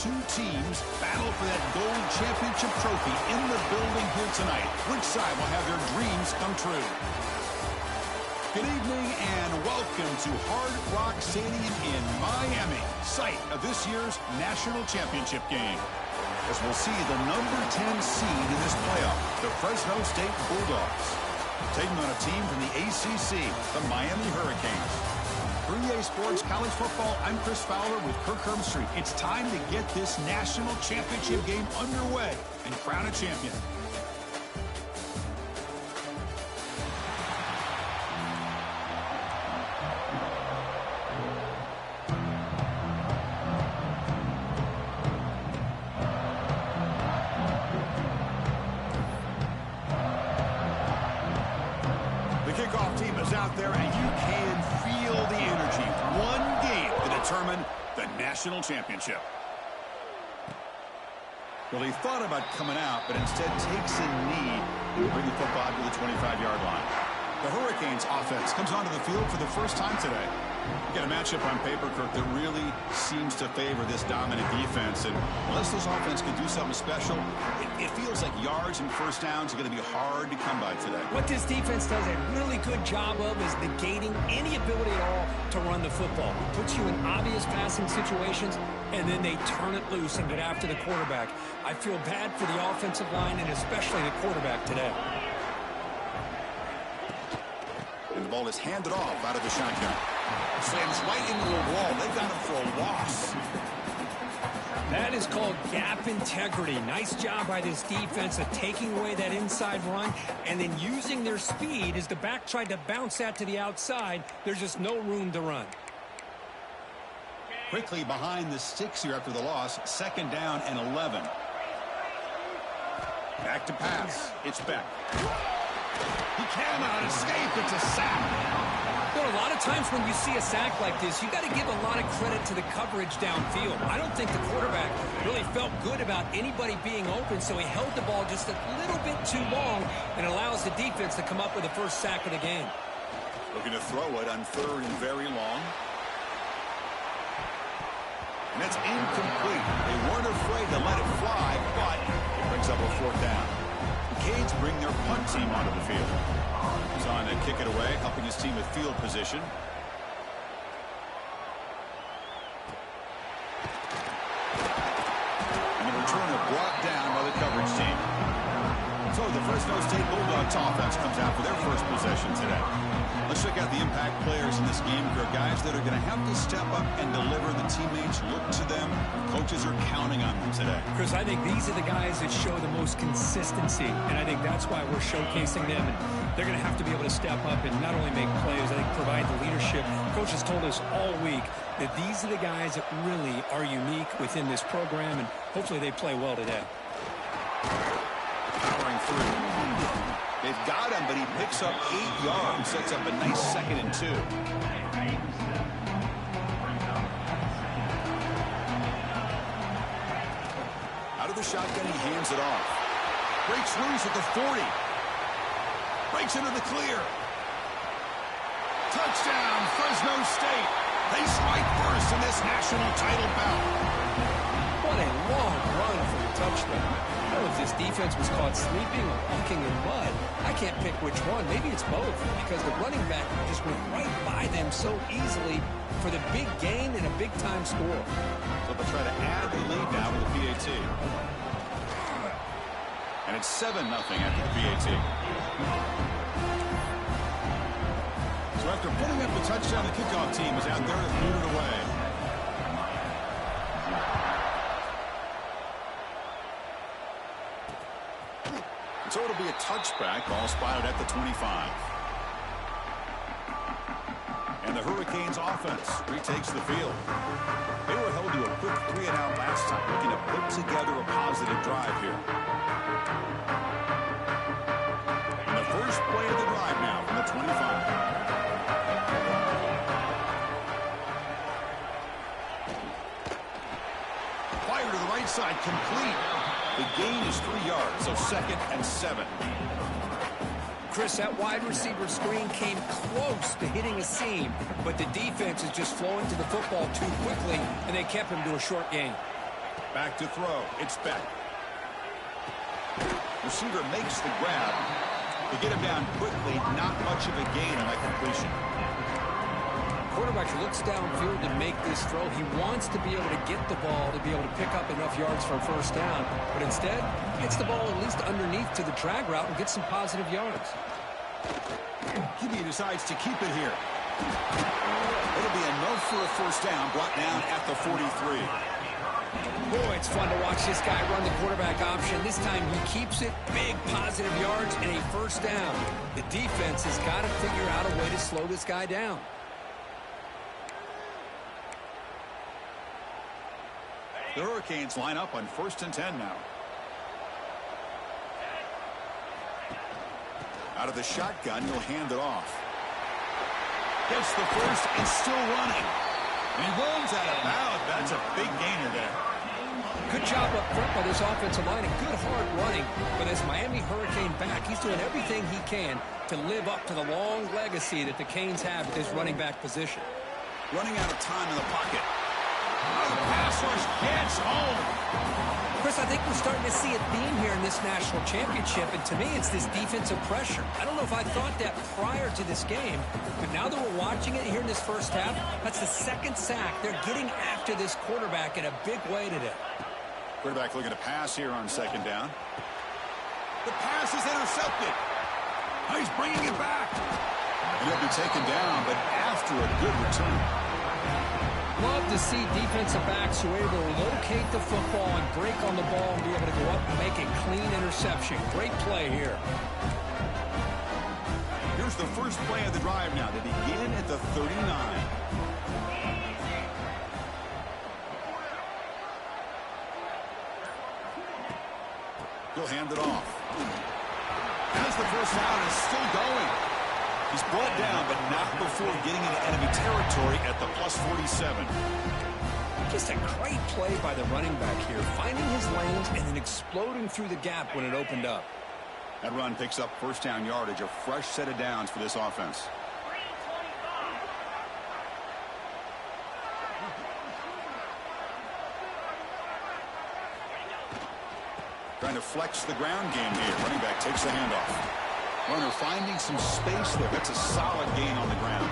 two teams battle for that gold championship trophy in the building here tonight. Which side will have their dreams come true? Good evening and welcome to Hard Rock Stadium in Miami, site of this year's national championship game. As we'll see the number 10 seed in this playoff, the Fresno State Bulldogs, taking on a team from the ACC, the Miami Hurricanes. For EA Sports College Football, I'm Chris Fowler with Kirk Herbstreit. It's time to get this national championship game underway and crown a champion. Kickoff team is out there, and you can feel the energy. One game to determine the national championship. Well, he thought about coming out, but instead takes a knee and bring the football to the 25-yard line. The Hurricanes offense comes onto the field for the first time today. You get a matchup on paper, Kirk, that really seems to favor this dominant defense. And unless this offense can do something special, it feels like yards and first downs are going to be hard to come by today. What this defense does a really good job of is negating any ability at all to run the football. It puts you in obvious passing situations, and then they turn it loose and get after the quarterback. I feel bad for the offensive line and especially the quarterback today. And the ball is handed off out of the shotgun. Slams right into the wall. They got him for a loss. That is called gap integrity. Nice job by this defense of taking away that inside run and then using their speed as the back tried to bounce that to the outside. There's just no room to run. Quickly behind the sticks here after the loss. 2nd down and 11. Back to pass. It's Beck. He cannot escape. It's a sack. You know, a lot of times when you see a sack like this, you got to give a lot of credit to the coverage downfield. I don't think the quarterback really felt good about anybody being open, so he held the ball just a little bit too long and allows the defense to come up with the first sack of the game. Looking to throw it on 3rd and very long. And that's incomplete. They weren't afraid to let it fly, but it brings up a 4th down. The Canes bring their punt team onto the field. He's on to kick it away, helping his team with field position. And the returner brought down by the coverage team. So the Fresno State Bulldogs offense comes out for their first possession today. Let's check out the impact players in this game. There are guys that are going to have to step up and deliver. The teammates look to them. Coaches are counting on them today. Chris, I think these are the guys that show the most consistency, and I think that's why we're showcasing them. And they're going to have to be able to step up and not only make plays, I think provide the leadership. Coaches told us all week that these are the guys that really are unique within this program, and hopefully they play well today. Powering through. They've got him, but he picks up 8 yards, sets up a nice 2nd and 2. Out of the shotgun, he hands it off. Breaks loose at the 40. Breaks into the clear. Touchdown, Fresno State. They strike first in this national title bout. What a long run for the touchdown. I don't know if this defense was caught sleeping or walking in mud. I can't pick which one. Maybe it's both, because the running back just went right by them so easily for the big gain and a big-time score. So they'll try to add the lead now with the PAT. And it's 7-0 after the PAT. So after putting up the touchdown, the kickoff team is out there to boot it away. So it'll be a touchback. Ball spotted at the 25. And the Hurricanes offense retakes the field. They were held to a quick 3-and-out last time, looking to put together a positive drive here. And the first play of the drive now from the 25. Fire to the right side, complete. The gain is 3 yards, so 2nd and 7. Chris, that wide receiver screen came close to hitting a seam, but the defense is just flowing to the football too quickly, and they kept him to a short gain. Back to throw. It's Beck. Receiver makes the grab. To get him down quickly, not much of a gain on that completion. Quarterback looks downfield to make this throw. He wants to be able to get the ball to be able to pick up enough yards for a first down. But instead, gets the ball at least underneath to the drag route and gets some positive yards. QB decides to keep it here. It'll be enough for a first down, brought down at the 43. Boy, it's fun to watch this guy run the quarterback option. This time he keeps it, big positive yards, and a first down. The defense has got to figure out a way to slow this guy down. The Hurricanes line up on 1st and 10 now. Out of the shotgun, he'll hand it off. Gets the first and still running. And he runs out of bounds. That's a big gainer there. Good job up front by this offensive line and good hard running for this Miami Hurricane back. He's doing everything he can to live up to the long legacy that the Canes have at this running back position. Running out of time in the pocket. The pass rush gets home. Chris, I think we're starting to see a theme here in this national championship, and to me it's this defensive pressure. I don't know if I thought that prior to this game, but now that we're watching it here in this first half, that's the second sack. They're getting after this quarterback in a big way today. Quarterback looking to pass here on 2nd down. The pass is intercepted. Oh, he's bringing it back. And he'll be taken down, but after a good return. Love to see defensive backs who are able to locate the football and break on the ball and be able to go up and make a clean interception. Great play here. Here's the first play of the drive now. They begin at the 39. He'll hand it off. As the first down is still going. He's brought down, but not before getting into enemy territory at the plus 47. Just a great play by the running back here, finding his lanes and then exploding through the gap when it opened up. That run picks up first down yardage, a fresh set of downs for this offense. Trying to flex the ground game here. Running back takes the handoff. Runner finding some space there. That's a solid gain on the ground.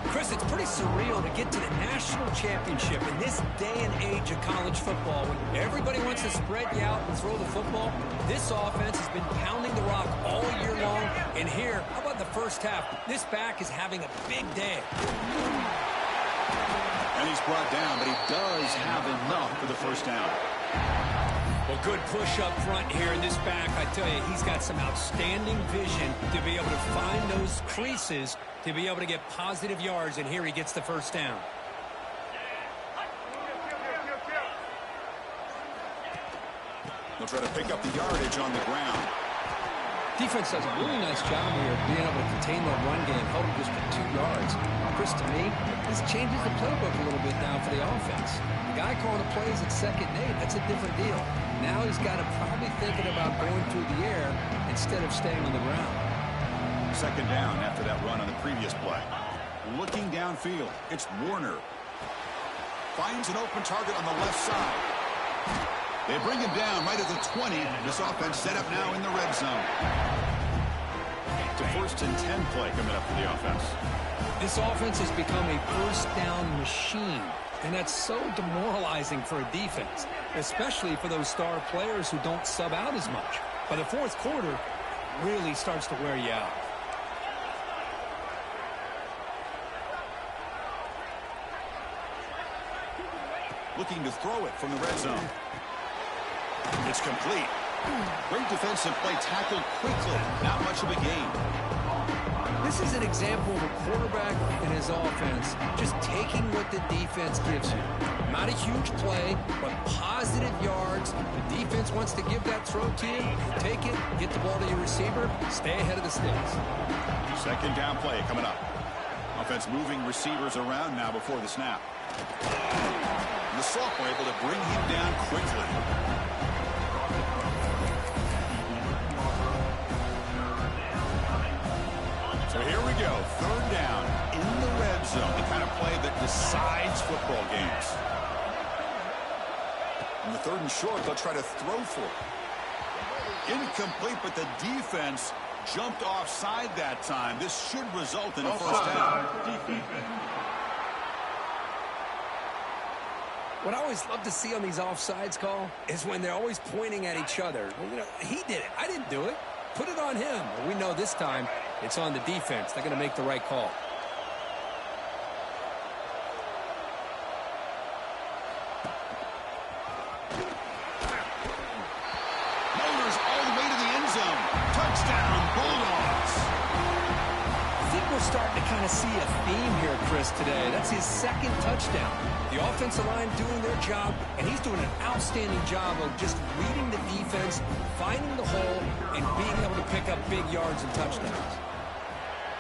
Chris, it's pretty surreal to get to the national championship in this day and age of college football when everybody wants to spread you out and throw the football. This offense has been pounding the rock all year long. And here, how about the first half? This back is having a big day. And he's brought down, but he does have enough for the first down. Well, good push up front here in this back. I tell you, he's got some outstanding vision to be able to find those creases, to be able to get positive yards, and here he gets the first down. They'll try to pick up the yardage on the ground. Defense does a really nice job here of being able to contain that run game, held him just for 2 yards. Chris, to me, this changes the playbook a little bit now for the offense. The guy calling the plays at 2nd and 8, that's a different deal. Now he's got to probably thinking about going through the air instead of staying on the ground. 2nd down after that run on the previous play. Looking downfield, it's Warner. Finds an open target on the left side. They bring him down right at the 20. This offense set up now in the red zone. To 1st and 10 play coming up for the offense. This offense has become a first down machine, and that's so demoralizing for a defense, especially for those star players who don't sub out as much. But the fourth quarter really starts to wear you out. Looking to throw it from the red zone. It's complete. Great defensive play, tackled quickly. Not much of a gain. This is an example of a quarterback and his offense just taking what the defense gives you. Not a huge play, but positive yards. The defense wants to give that throw to you. Take it, get the ball to your receiver, stay ahead of the sticks. 2nd down play coming up. Offense moving receivers around now before the snap. The sophomore able to bring him down quickly. So here we go, 3rd down in the red zone, the kind of play that decides football games. On the 3rd and short, they'll try to throw for it. Incomplete, but the defense jumped offside that time. This should result in a first down. What I always love to see on these offsides call is when they're always pointing at each other. Well, you know, he did it. I didn't do it. Put it on him. Well, we know this time it's on the defense. They're going to make the right call. Motors all the way to the end zone. Touchdown, Bulldogs. I think we're starting to kind of see a theme here, Chris, today. That's his 2nd touchdown. The offensive line doing their job, and he's doing an outstanding job of just reading the defense, finding the hole, and being able to pick up big yards and touchdowns.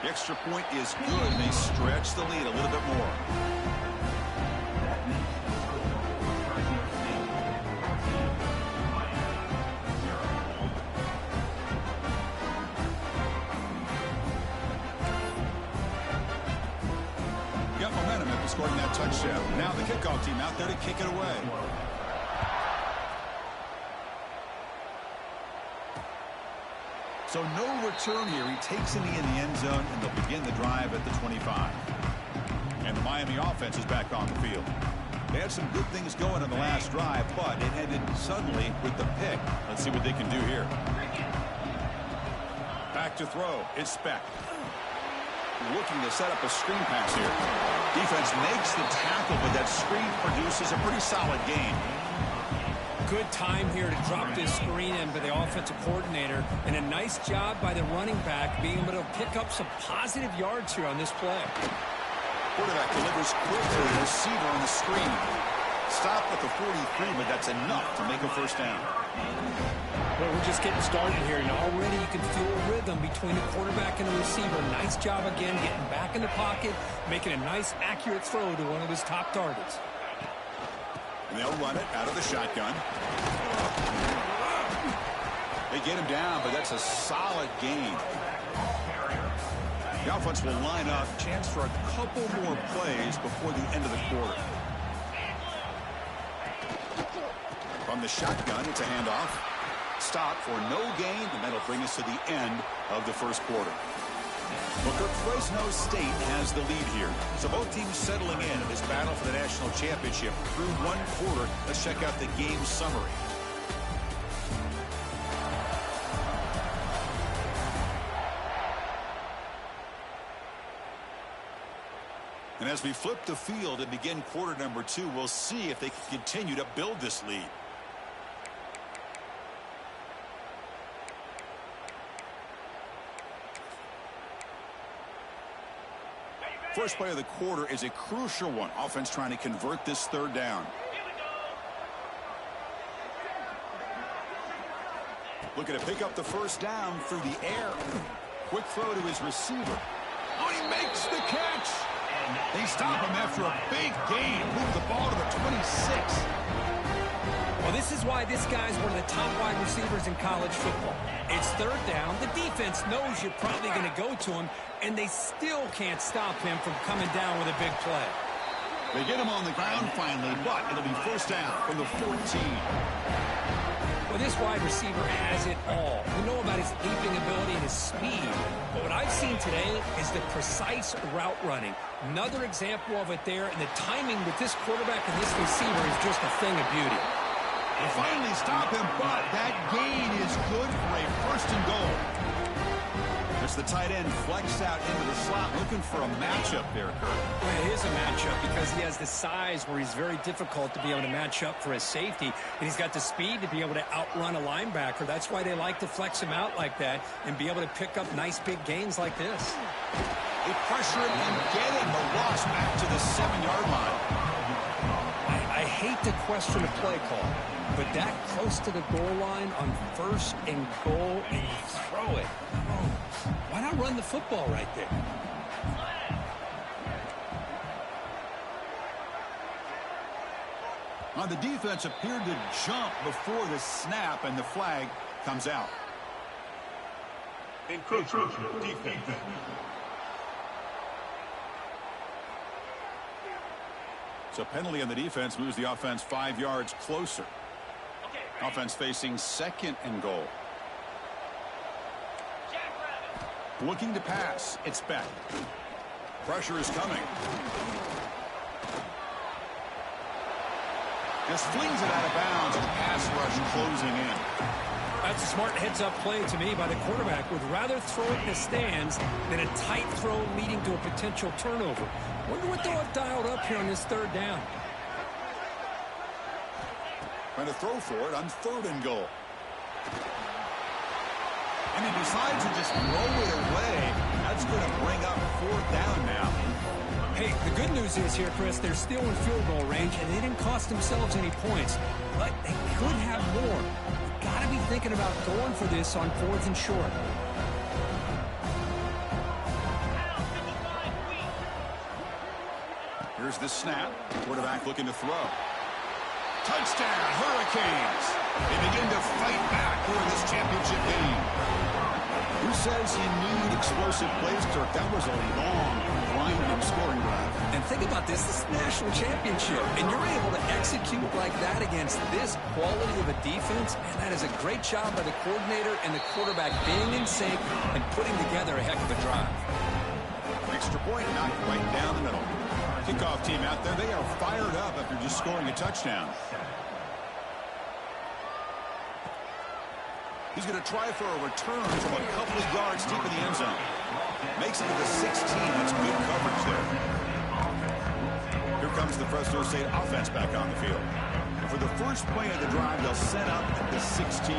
The extra point is good. They stretch the lead a little bit more. Got momentum after scoring that touchdown. Now the kickoff team out there to kick it away. So no return here. He takes it in the end zone, and they'll begin the drive at the 25. And the Miami offense is back on the field. They had some good things going on the last drive, but it ended suddenly with the pick. Let's see what they can do here. Back to throw. It's Speck. Looking to set up a screen pass here. Defense makes the tackle, but that screen produces a pretty solid gain. Good time here to drop this screen in by the offensive coordinator, and a nice job by the running back being able to pick up some positive yards here on this play. Quarterback delivers quickly to the receiver on the screen. Stop at the 43, but that's enough to make a first down. Well, we're just getting started here, and already you can feel a rhythm between the quarterback and the receiver. Nice job again getting back in the pocket, making a nice, accurate throw to one of his top targets. And they'll run it out of the shotgun. They get him down, but that's a solid gain. The offense will line up. Chance for a couple more plays before the end of the quarter. From the shotgun, it's a handoff. Stop for no gain, and that'll bring us to the end of the first quarter. Booker, Fresno State has the lead here. So both teams settling in this battle for the national championship through one quarter. Let's check out the game summary. And as we flip the field and begin quarter number 2, we'll see if they can continue to build this lead. First play of the quarter is a crucial one. Offense trying to convert this 3rd down. Looking to pick up the first down through the air. Quick throw to his receiver. Oh, he makes the catch. They stop him after a big gain. Move the ball to the 26. Well, this is why this guy's one of the top wide receivers in college football. It's 3rd down. The defense knows you're probably going to go to him, and they still can't stop him from coming down with a big play. They get him on the ground finally, but it'll be first down from the 14. Well, this wide receiver has it all. We know about his leaping ability and his speed, but what I've seen today is the precise route running. Another example of it there, and the timing with this quarterback and this receiver is just a thing of beauty. They finally stop him, but that gain is good for a 1st and goal. As the tight end flexed out into the slot, looking for a matchup there, Kurt. Well, it is a matchup because he has the size where he's very difficult to be able to match up for his safety, and he's got the speed to be able to outrun a linebacker. That's why they like to flex him out like that and be able to pick up nice big gains like this. They pressure him and get him. The loss back to the 7-yard line. I hate to question a play call, but that close to the goal line on 1st and goal, and you throw it. Oh, why not run the football right there? On the defense appeared to jump before the snap, and the flag comes out. Encroachment defense. So penalty on the defense moves the offense 5 yards closer. Offense facing 2nd and goal. Looking to pass. It's Beck. Pressure is coming. Just flings it out of bounds, and the pass rush closing in. That's a smart heads-up play to me by the quarterback. Would rather throw it in the stands than a tight throw leading to a potential turnover. Wonder what they'll have dialed up here on this 3rd down. Trying to throw for it on 3rd and goal. And he decides to just throw it away. That's going to bring up 4th down now. Hey, the good news is here, Chris, they're still in field goal range, and they didn't cost themselves any points. But they could have more. You've got to be thinking about going for this on 4th and short. Here's the snap. Quarterback looking to throw. Touchdown, Hurricanes. They begin to fight back here in this championship game. Who says you need explosive plays, Kirk? That was a long, grinding scoring drive. And think about this is national championship, and you're able to execute like that against this quality of a defense, and that is a great job by the coordinator and the quarterback being in sync and putting together a heck of a drive. Extra point, knocked right down the middle. Kickoff team out there, they are fired up after just scoring a touchdown. He's going to try for a return from a couple of yards deep in the end zone. Makes it to the 16. That's good coverage there. Here comes the Fresno State offense back on the field. For the first play of the drive, they'll set up at the 16.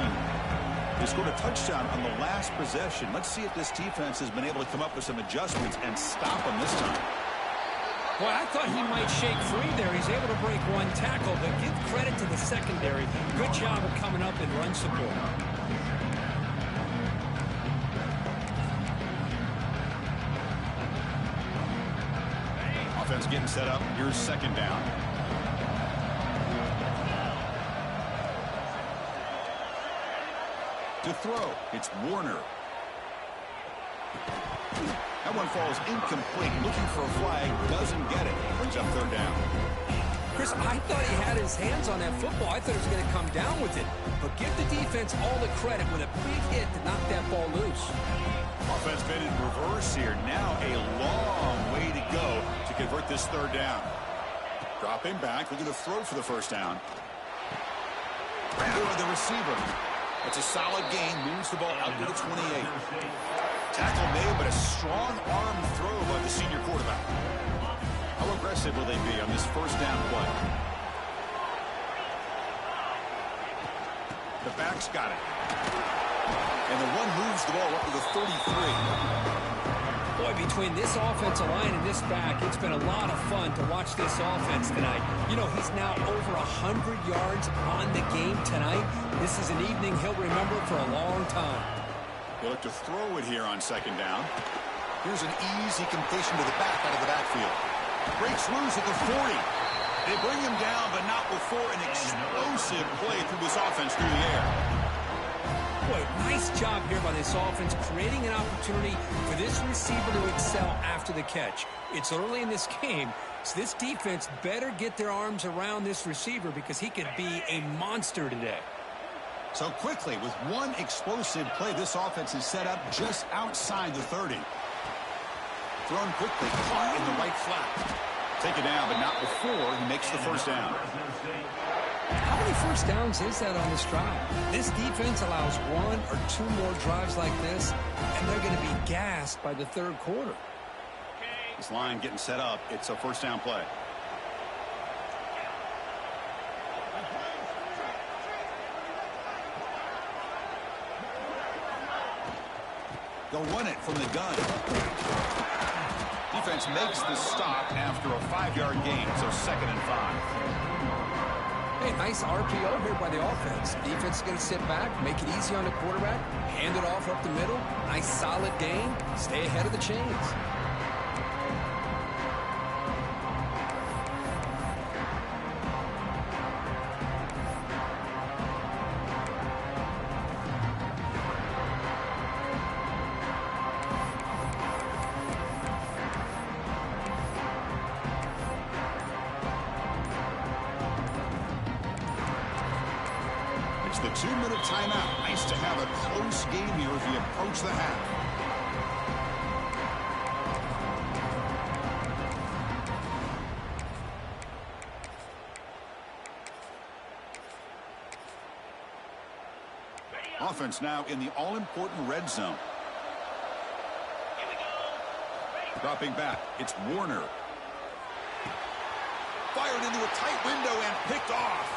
They scored a touchdown on the last possession. Let's see if this defense has been able to come up with some adjustments and stop them this time. Boy, I thought he might shake free there. He's able to break 1 tackle, but give credit to the secondary. Good job of coming up in run support. Offense getting set up. Here's 2nd down. To throw, it's Warner. That one falls incomplete. Looking for a flag, doesn't get it. Brings up 3rd down. Chris, I thought he had his hands on that football. I thought he was going to come down with it. But give the defense all the credit with a big hit to knock that ball loose. Offense been in reverse here. Now a long way to go to convert this 3rd down. Dropping back, looking to throw for the 1st down. Over the receiver. It's a solid gain. Moves the ball out to the 28. Tackle made, but a strong arm throw by the senior quarterback. How aggressive will they be on this 1st down play? The back's got it. And the one moves the ball up to the 33. Boy, between this offensive line and this back, it's been a lot of fun to watch this offense tonight. You know, he's now over 100 yards on the game tonight. This is an evening he'll remember for a long time. They look to throw it here on 2nd down. Here's an easy completion to the back out of the backfield. Breaks loose at the 40. They bring him down, but not before an explosive play through this offense through the air. Boy, nice job here by this offense, creating an opportunity for this receiver to excel after the catch. It's early in this game, so this defense better get their arms around this receiver because he could be a monster today. So quickly, with one explosive play, this offense is set up just outside the 30. Thrown quickly, caught in the right flat. Take it down, but not before he makes the 1st down. How many 1st downs is that on this drive? This defense allows 1 or 2 more drives like this, and they're going to be gassed by the 3rd quarter. This line getting set up. It's a 1st down play. They'll run it from the gun. Defense makes the stop after a 5-yard gain, so 2nd and 5. Hey, nice RPO here by the offense. Defense is going to sit back, make it easy on the quarterback, hand it off up the middle. Nice solid gain. Stay ahead of the chains. takes the 2-minute timeout. Nice to have a close game here as we approach the half. Offense now in the all-important red zone. Dropping back, it's Warner. Fired into a tight window and picked off.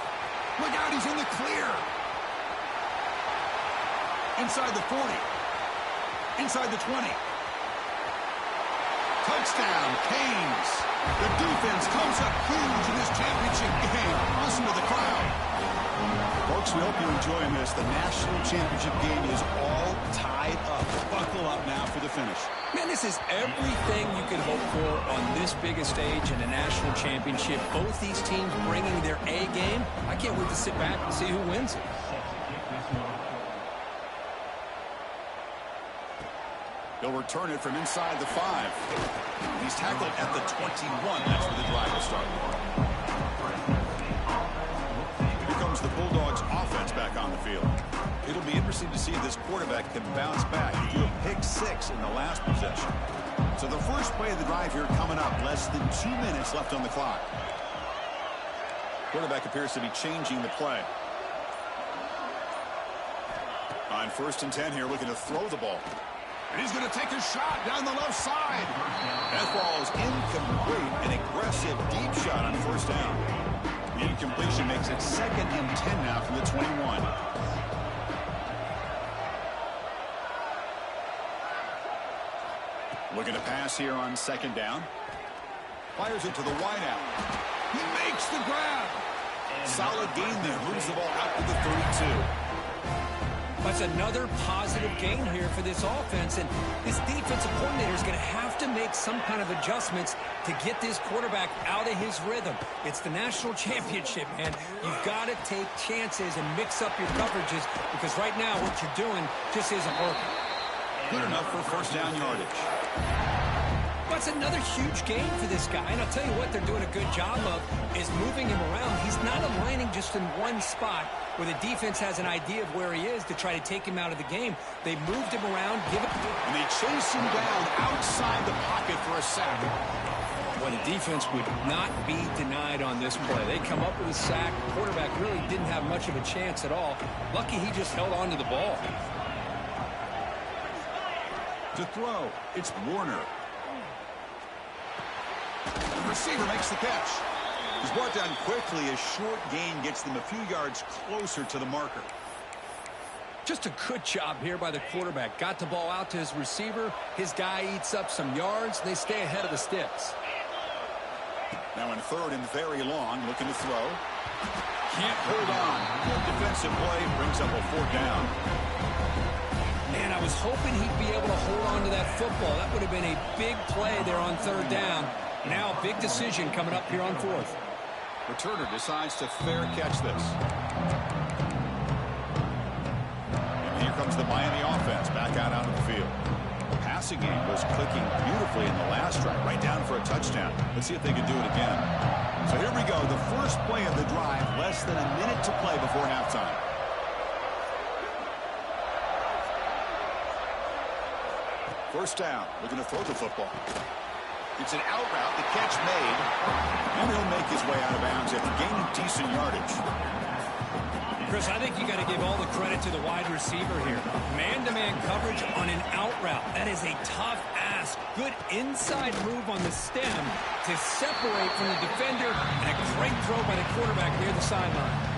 Look out, he's in the clear. Inside the 40. Inside the 20. Touchdown, Canes. The defense comes up huge in this championship game. Listen to the crowd. Folks, we hope you're enjoying this. The national championship game is all tied up. Buckle up now for the finish. Man, this is everything you could hope for on this biggest stage in a national championship. Both these teams bringing their A game. I can't wait to sit back and see who wins it. He'll return it from inside the 5. He's tackled at the 21. That's where the drive will start. Here comes the Bulldogs offense back on the field. It'll be interesting to see if this quarterback can bounce back. He threw a pick-6 in the last possession. So the first play of the drive here coming up. Less than 2 minutes left on the clock. Quarterback appears to be changing the play. On 1st and 10 here, looking to throw the ball. And he's going to take a shot down the left side. That ball is incomplete. An aggressive deep shot on 1st down. The incompletion makes it 2nd and 10 now from the 21. Looking to pass here on 2nd down. Fires it to the wideout. He makes the grab. Solid gain there. Moves the ball out to the 32. That's another positive gain here for this offense, and this defensive coordinator is going to have to make some kind of adjustments to get this quarterback out of his rhythm. It's the national championship, and you've got to take chances and mix up your coverages, because right now what you're doing just isn't working. Good enough for 1st down yardage. That's another huge gain for this guy, and I'll tell you what they're doing a good job of is moving him around. He's not aligning just in one spot where the defense has an idea of where he is to try to take him out of the game. They moved him around, and they chase him down outside the pocket for a sack. Well, the defense would not be denied on this play. They come up with a sack. The quarterback really didn't have much of a chance at all. Lucky he just held on to the ball. To throw, it's Warner. The receiver makes the catch. He's brought down quickly. A short gain gets them a few yards closer to the marker. Just a good job here by the quarterback. Got the ball out to his receiver. His guy eats up some yards. They stay ahead of the sticks. Now in 3rd and very long, looking to throw. Can't hold on. Good defensive play. Brings up a 4th down. Man, I was hoping he'd be able to hold on to that football. That would have been a big play there on 3rd down. Now a big decision coming up here on 4th. Returner decides to fair catch this. And here comes the Miami offense back out onto the field. The passing game was clicking beautifully in the last drive, right down for a touchdown. Let's see if they can do it again. So here we go, the first play of the drive, less than a minute to play before halftime. First down, looking to throw the football. It's an out route, the catch made, and he'll make his way out of bounds after gaining decent yardage. Chris, I think you got to give all the credit to the wide receiver here. Man-to-man coverage on an out route. That is a tough ask. Good inside move on the stem to separate from the defender, and a great throw by the quarterback near the sideline.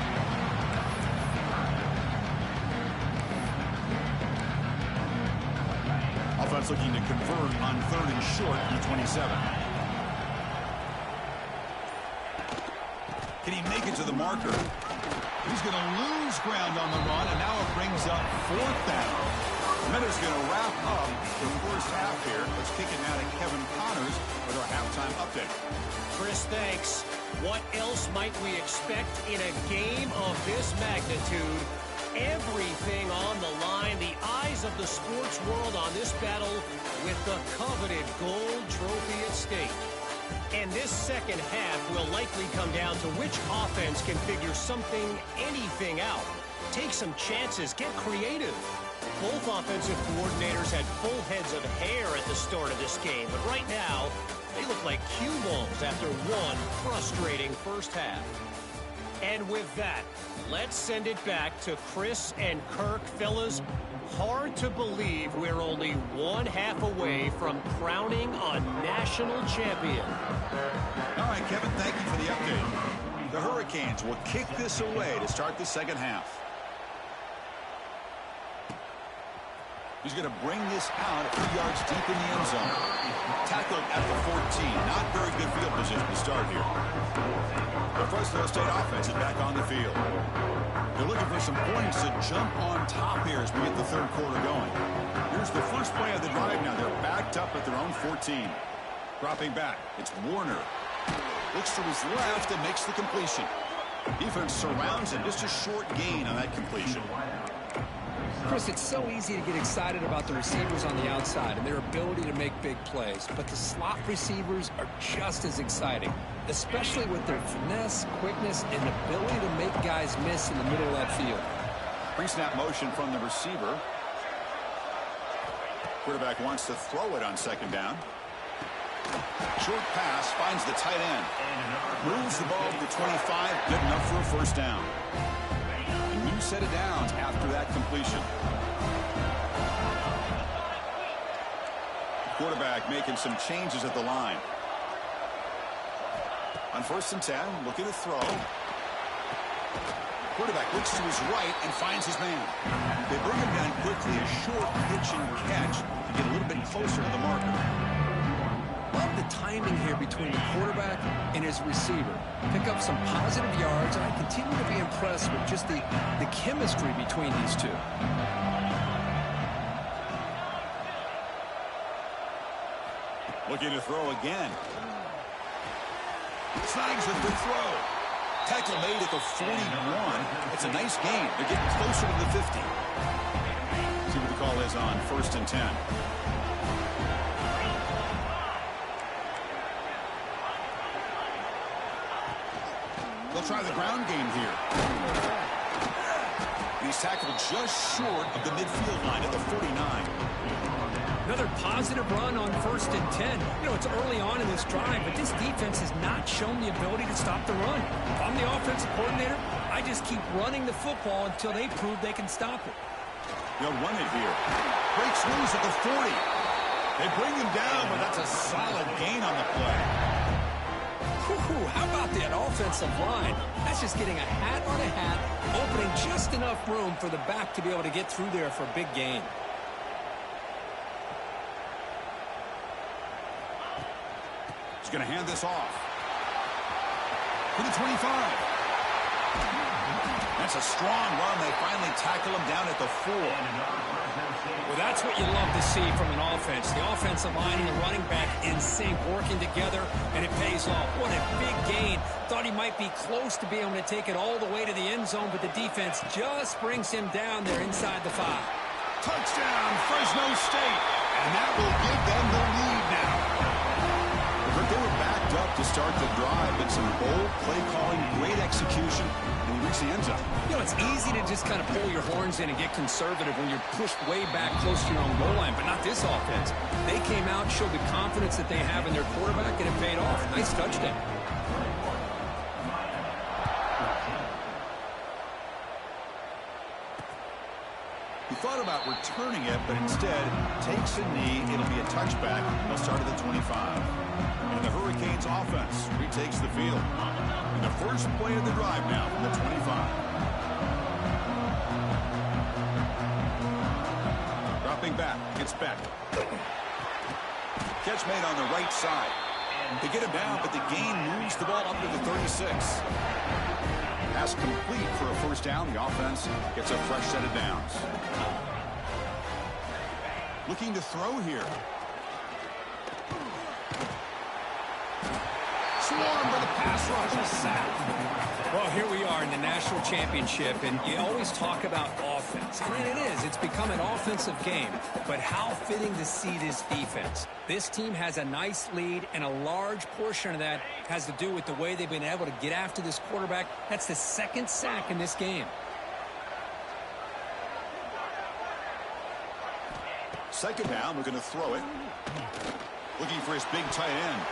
Offense looking to convert on 3rd and short from the 27. Can he make it to the marker? He's going to lose ground on the run, and now it brings up 4th down. And that is going to wrap up the first half here. Let's kick it now to Kevin Connors with our halftime update. Chris, thanks. What else might we expect in a game of this magnitude? Everything on the line, the eyes of the sports world on this battle with the coveted gold trophy at stake. And this second half will likely come down to which offense can figure something, anything out. Take some chances, get creative. Both offensive coordinators had full heads of hair at the start of this game, but right now, they look like cue balls after one frustrating first half. And with that, let's send it back to Chris and Kirk. Fellas, hard to believe we're only one half away from crowning a national champion. All right, Kevin, thank you for the update. The Hurricanes will kick this away to start the second half. He's going to bring this out a few yards deep in the end zone. Tackled at the 14. Not very good field position to start here. The Fresno State offense is back on the field. They're looking for some points to jump on top here as we get the third quarter going. Here's the first play of the drive now. They're backed up at their own 14. Dropping back. It's Warner. Looks to his left and makes the completion. Defense surrounds him. Just a short gain on that completion. Chris, it's so easy to get excited about the receivers on the outside and their ability to make big plays, but the slot receivers are just as exciting, especially with their finesse, quickness, and ability to make guys miss in the middle of that field. Pre-snap motion from the receiver. Quarterback wants to throw it on second down. Short pass finds the tight end. Moves the ball to the 25, good enough for a first down. A new set of downs after that completion. Quarterback making some changes at the line. On 1st and 10, looking to throw. Quarterback looks to his right and finds his man. They bring him down quickly, a short pitch and catch to get a little bit closer to the marker. Love the timing here between the quarterback and his receiver. Pick up some positive yards, and I continue to be impressed with just the chemistry between these two. Looking to throw again. Snags with the throw. Tackle made at the 41. It's a nice gain. They're getting closer to the 50. See what the call is on 1st and 10. They'll try the ground game here. He's tackled just short of the midfield line at the 49. Another positive run on 1st and 10. You know, it's early on in this drive, but this defense has not shown the ability to stop the run. If I'm the offensive coordinator, I just keep running the football until they prove they can stop it. They'll run it here. Breaks loose at the 40. They bring him down, but that's a solid gain on the play. How about that offensive line? That's just getting a hat on a hat, opening just enough room for the back to be able to get through there for a big gain. He's going to hand this off. To the 25. That's a strong run. They finally tackle him down at the 4. Well, that's what you love to see from an offense. The offensive line and the running back in sync, working together, and it pays off. What a big gain. Thought he might be close to being able to take it all the way to the end zone, but the defense just brings him down there inside the 5. Touchdown, Fresno State. And that will give them the lead now. But they were backed up to start the drive, but some bold play calling, great execution, and he reached the end zone. You know, it's easy to just kind of pull your horns in and get conservative when you're pushed way back close to your own goal line, but not this offense. They came out, showed the confidence that they have in their quarterback, and it paid off. Nice touchdown. He thought about returning it, but instead takes a knee. It'll be a touchback. They'll start at the 25. And the Hurricanes offense retakes the field. And the first play of the drive now from the 25. Dropping back. It's back. Catch made on the right side. They get him down, but the gain moves the ball up to the 36. Pass complete for a first down. The offense gets a fresh set of downs. Looking to throw here. Swing swarmed by the pass rush and sacked. Well, here we are in the national championship, and you always talk about offense. And it is. It's become an offensive game. But how fitting to see this defense. This team has a nice lead, and a large portion of that has to do with the way they've been able to get after this quarterback. That's the second sack in this game. Second down, we're going to throw it. Looking for his big tight end.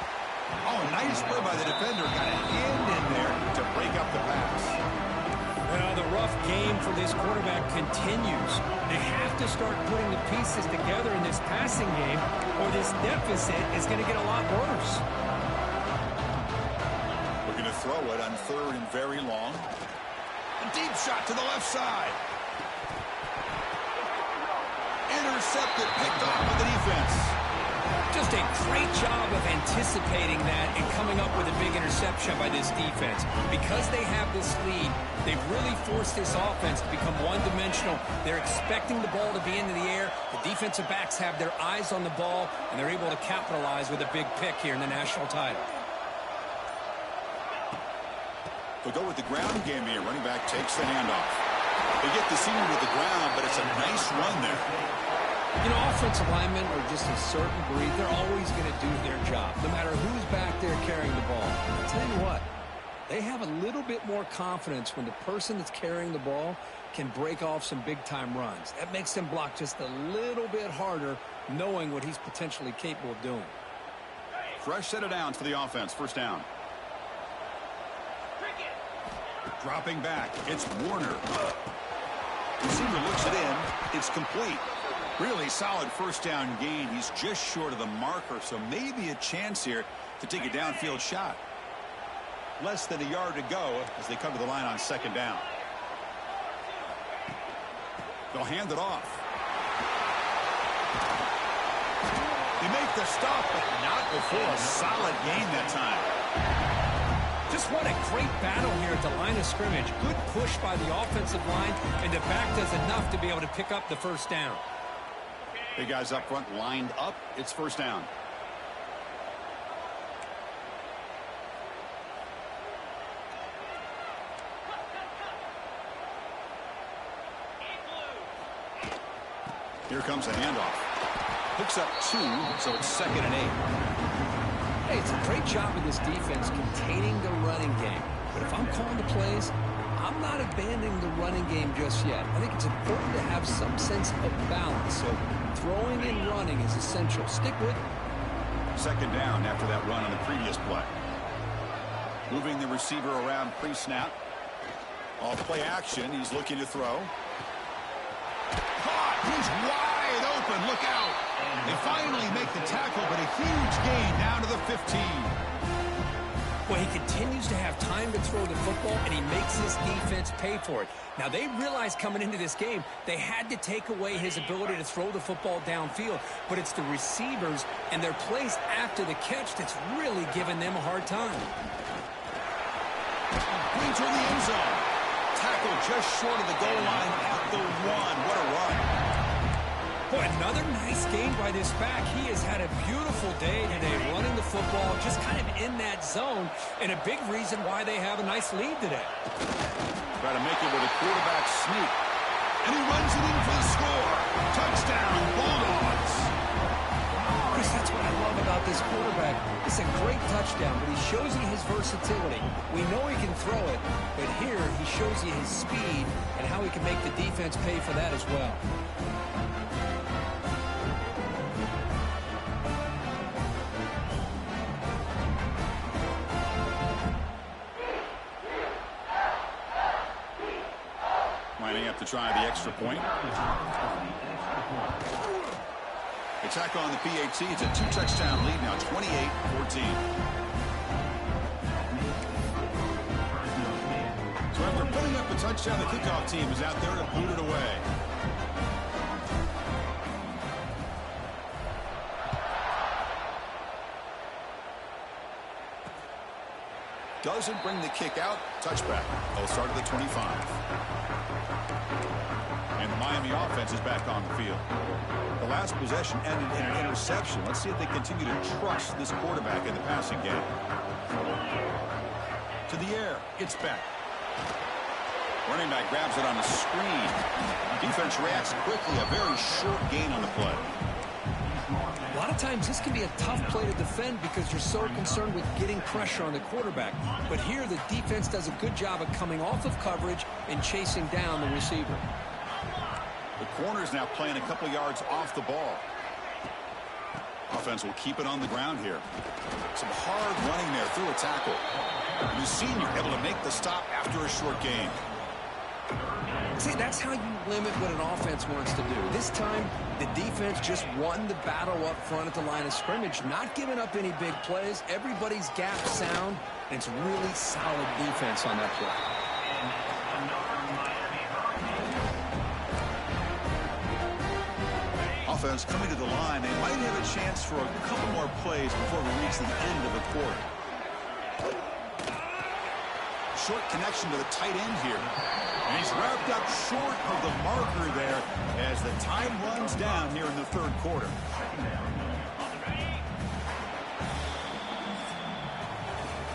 Oh, nice play by the defender. Got a hand in there to break up the pass. Well, the rough game for this quarterback continues. They have to start putting the pieces together in this passing game, or this deficit is going to get a lot worse. We're going to throw it on third and very long. A deep shot to the left side. Intercepted, picked off by the defense. Just a great job of anticipating that and coming up with a big interception by this defense. Because they have this lead, they've really forced this offense to become one-dimensional. They're expecting the ball to be into the air. The defensive backs have their eyes on the ball, and they're able to capitalize with a big pick here in the national title. They'll go with the ground game here. Running back takes the handoff. They get the senior to the ground, but it's a nice run there. You know, offensive linemen are just a certain breed. They're always going to do their job, no matter who's back there carrying the ball. I'll tell you what, they have a little bit more confidence when the person that's carrying the ball can break off some big-time runs. That makes them block just a little bit harder, knowing what he's potentially capable of doing. Fresh set of downs for the offense. First down. Dropping back. It's Warner. Receiver looks it in. It's complete. Really solid first down gain. He's just short of the marker, so maybe a chance here to take a downfield shot. Less than a yard to go as they come to the line on second down. They'll hand it off. They make the stop, but not before a solid gain that time. Just what a great battle here at the line of scrimmage. Good push by the offensive line, and the back does enough to be able to pick up the first down. Big guys up front lined up. It's first down. Here comes a handoff. Picks up 2, so it's 2nd and 8. Hey, it's a great job of this defense containing the running game. But if I'm calling the plays, I'm not abandoning the running game just yet. I think it's important to have some sense of balance. So throwing and running is essential. Stick with it. Second down after that run on the previous play. Moving the receiver around pre-snap. Off play action. He's looking to throw. Caught. He's wide open. Look out. They finally make the tackle, but a huge gain down to the 15. Well, he continues to have time to throw the football, and he makes his defense pay for it. Now, they realized coming into this game, they had to take away his ability to throw the football downfield, but it's the receivers and their plays after the catch that's really giving them a hard time. Into the end zone. Tackle just short of the goal line at the 1. What a run. Boy, another nice game by this back. He has had a beautiful day today running the football, just kind of in that zone, and a big reason why they have a nice lead today. Try to make it with a quarterback sneak. And he runs it in for the score. Touchdown, Bulldogs. Chris, that's what I love about this quarterback. It's a great touchdown, but he shows you his versatility. We know he can throw it, but here he shows you his speed and how he can make the defense pay for that as well. Lining up to try the extra point. Attack on the PAT. It's a 2-touchdown lead now, 28-14. So after putting up a touchdown, the kickoff team is out there to boot it away. Doesn't bring the kick out. Touchback. They'll start at the 25. And the Miami offense is back on the field. The last possession ended in an interception. Let's see if they continue to trust this quarterback in the passing game. To the air. It's back. Running back grabs it on the screen. Defense reacts quickly. A very short gain on the play. A lot of times this can be a tough play to defend because you're so concerned with getting pressure on the quarterback. But here the defense does a good job of coming off of coverage and chasing down the receiver. The corner's now playing a couple yards off the ball. Offense will keep it on the ground here. Some hard running there through a tackle. And the senior able to make the stop after a short gain. See, that's how you limit what an offense wants to do. This time, the defense just won the battle up front at the line of scrimmage, not giving up any big plays. Everybody's gap sound, and it's really solid defense on that play. Offense coming to the line. They might have a chance for a couple more plays before we reach the end of the quarter. Short connection to the tight end here. And he's wrapped up short of the marker there as the time runs down here in the third quarter.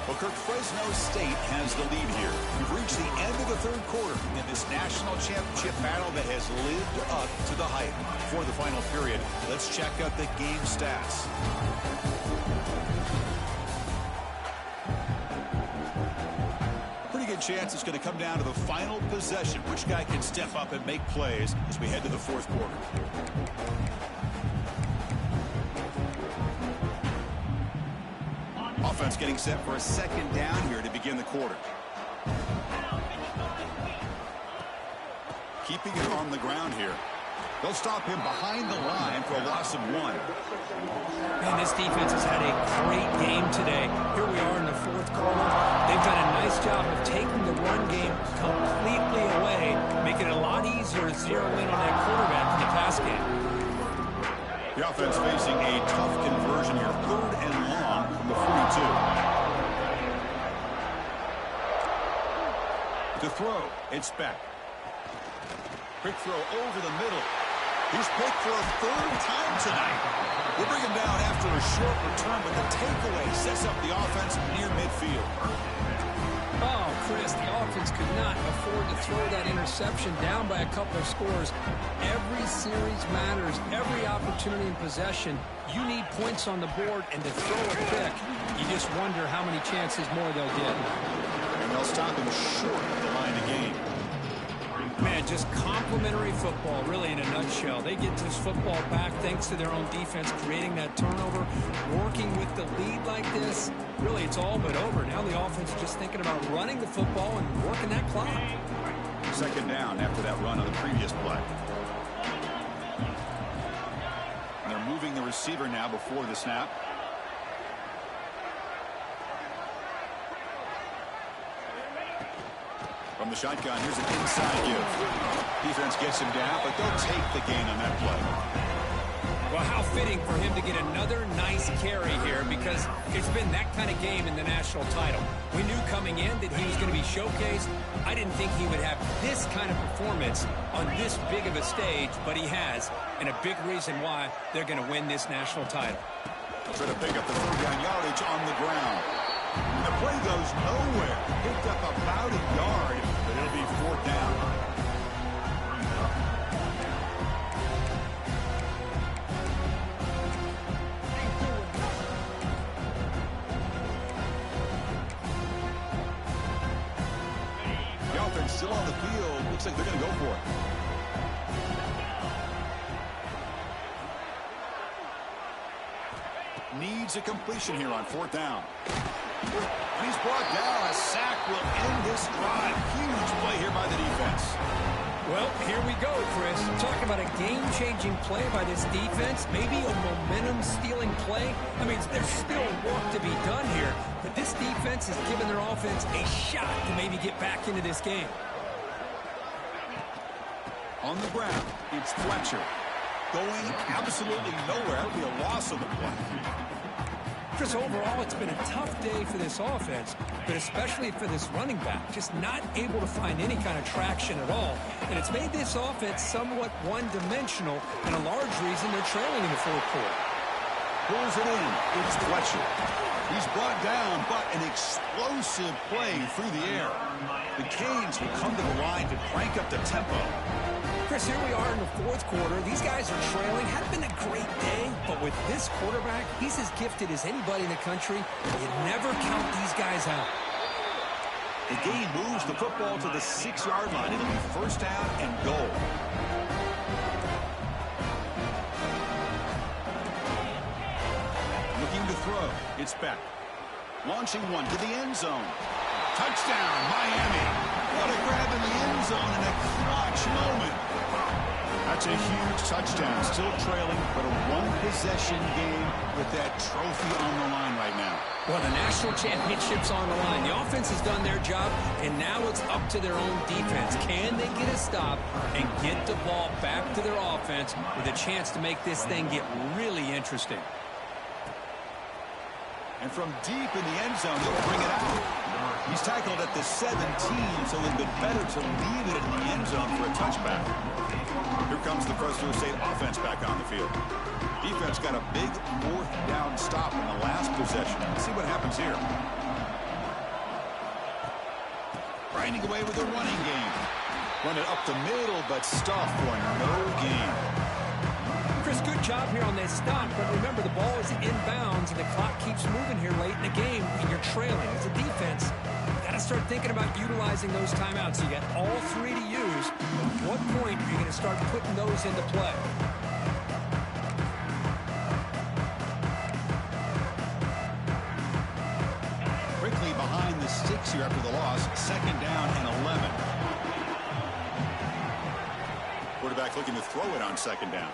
Well, Kirk, Fresno State has the lead here. We've reached the end of the third quarter in this national championship battle that has lived up to the hype. For the final period, let's check out the game stats. Pretty good chance it's going to come down to the final possession. Which guy can step up and make plays as we head to the fourth quarter. Offense getting set for a second down here to begin the quarter. Keeping it on the ground here. They'll stop him behind the line for a loss of 1. Man, this defense has had a great game today. Here we are in the fourth quarter. They've done a nice job of taking the run game completely away, making it a lot easier to zero in on that quarterback in the pass game. The offense facing a tough conversion here. 3rd and long from the 42. To throw, it's back. Quick throw over the middle. He's picked for a 3rd time tonight. We'll bring him down after a short return, but the takeaway sets up the offense near midfield. Oh, Chris, the offense could not afford to throw that interception down by a couple of scores. Every series matters. Every opportunity in possession, you need points on the board, and to throw a pick, you just wonder how many chances more they'll get. And they'll stop him short of the line of game. Man, just complimentary football, really, in a nutshell. They get this football back thanks to their own defense, creating that turnover, working with the lead like this. Really, it's all but over. Now the offense is just thinking about running the football and working that clock. Second down after that run on the previous play. And they're moving the receiver now before the snap. From the shotgun, here's an inside give. Defense gets him down, but they'll take the gain on that play. Well, how fitting for him to get another nice carry here, because it's been that kind of game in the national title. We knew coming in that he was going to be showcased. I didn't think he would have this kind of performance on this big of a stage, but he has, and a big reason why they're going to win this national title. They'll try to pick up the 3rd down yardage on the ground. And the play goes nowhere. Picked up about a yard, but it'll be 4th down. The offense still on the field. Looks like they're going to go for it. Needs a completion here on 4th down. And he's brought down. A sack will end this drive. Huge play here by the defense. Well, here we go, Chris. Talk about a game-changing play by this defense. Maybe a momentum-stealing play. I mean, there's still work to be done here, but this defense has given their offense a shot to maybe get back into this game. On the ground, it's Fletcher. Going absolutely nowhere. That would be a loss on the play. Chris, overall, it's been a tough day for this offense, but especially for this running back, just not able to find any kind of traction at all. And it's made this offense somewhat one-dimensional, and a large reason they're trailing in the fourth quarter. Pulls it in. It's Fletcher. He's brought down, but an explosive play through the air. The Canes will come to the line to crank up the tempo. Chris, here we are in the fourth quarter. These guys are trailing. Hadn't been a great day, but with this quarterback, he's as gifted as anybody in the country. You never count these guys out. The game moves the football to the 6-yard line. It'll be first down and goal. Looking to throw. It's back. Launching one to the end zone. Touchdown, Miami. What a grab in the end zone in a clutch moment. That's a huge touchdown. Still trailing, but a one-possession game with that trophy on the line right now. Well, the national championship's on the line. The offense has done their job, and now it's up to their own defense. Can they get a stop and get the ball back to their offense with a chance to make this thing get really interesting? And from deep in the end zone, he'll bring it out. He's tackled at the 17, so it would have been better to leave it in the end zone for a touchback. Here comes the Fresno State offense back on the field. Defense got a big fourth down stop in the last possession. Let's see what happens here. Grinding away with a running game. Run it up the middle, but stuffed for no gain. Chris, good job here on this stop, but remember the ball is inbounds and the clock keeps moving here late in the game and you're trailing. As a defense, you got to start thinking about utilizing those timeouts. You got all three to use. At what point are you going to start putting those into play? Quickly behind the 6 here after the loss. Second down and 11. Quarterback looking to throw it on second down.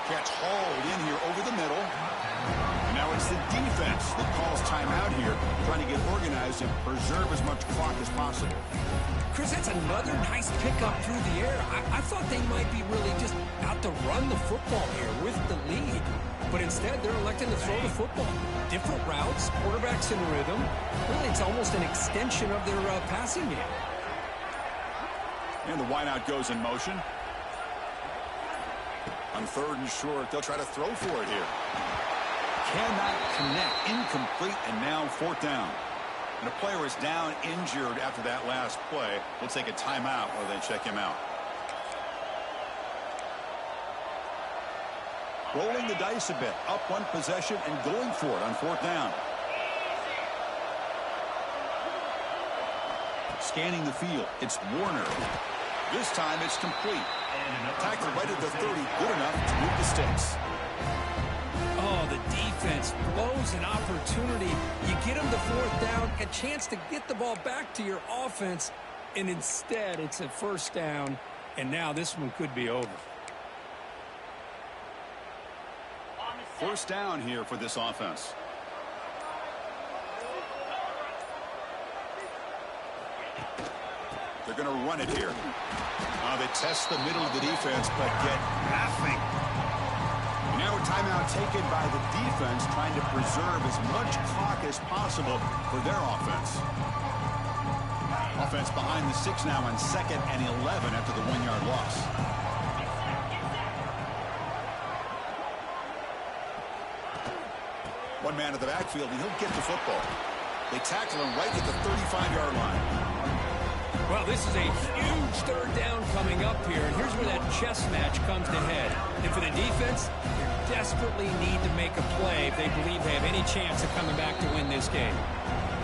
Catch hauled in here over the middle. And now it's the defense that calls timeout here, trying to get organized and preserve as much clock as possible. Chris, that's another nice pickup through the air. I thought they might be really just out to run the football here with the lead. But instead, they're electing to throw the football. Different routes, quarterbacks in rhythm. Really, it's almost an extension of their passing game. And the wideout goes in motion. On third and short, they'll try to throw for it here. Cannot connect. Incomplete, and now fourth down. And a player is down injured after that last play. We'll take a timeout or then check him out. Rolling the dice a bit. Up one possession and going for it on fourth down. Scanning the field. It's Warner. This time it's complete. Tackle right at the 30. Good enough to move the sticks. Oh, the defense blows an opportunity. You get them to fourth down, a chance to get the ball back to your offense, and instead it's a first down, and now this one could be over. First down here for this offense. They're going to run it here. They test the middle of the defense, but get nothing. Now a timeout taken by the defense, trying to preserve as much clock as possible for their offense. Offense behind the 6 now on second and 11 after the 1-yard loss. One man at the backfield, and he'll get the football. They tackle him right at the 35-yard line. Well, this is a huge third down coming up here, and here's where that chess match comes to head. And for the defense, they desperately need to make a play if they believe they have any chance of coming back to win this game.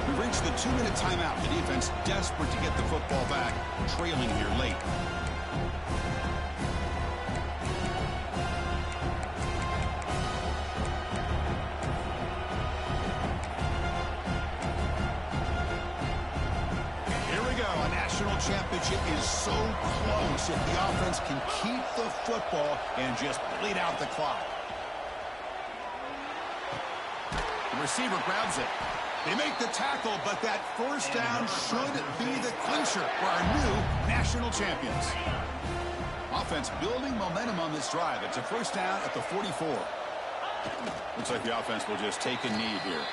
We reached the 2-minute timeout. The defense desperate to get the football back, trailing here late. Championship is so close if the offense can keep the football and just bleed out the clock. The receiver grabs it. They make the tackle, but that first down should be the clincher for our new national champions. Offense building momentum on this drive. It's a first down at the 44. Looks like the offense will just take a knee here.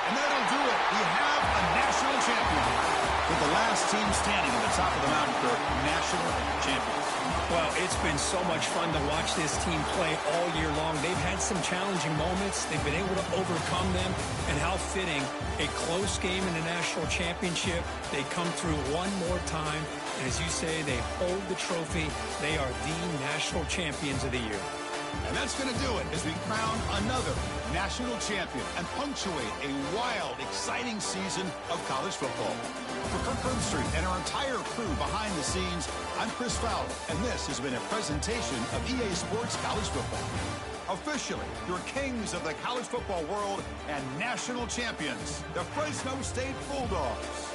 And that'll do it. We have a national champion. with the last team standing at the top of the mountain for national champions. Well, it's been so much fun to watch this team play all year long. They've had some challenging moments. They've been able to overcome them. And how fitting, a close game in the national championship. They come through one more time. And as you say, they hold the trophy. They are the national champions of the year. And that's going to do it as we crown another national champion and punctuate a wild, exciting season of college football. For Kirk Herbstreit and our entire crew behind the scenes, I'm Chris Fowler, and this has been a presentation of EA Sports College Football. Officially, your kings of the college football world and national champions, the Fresno State Bulldogs.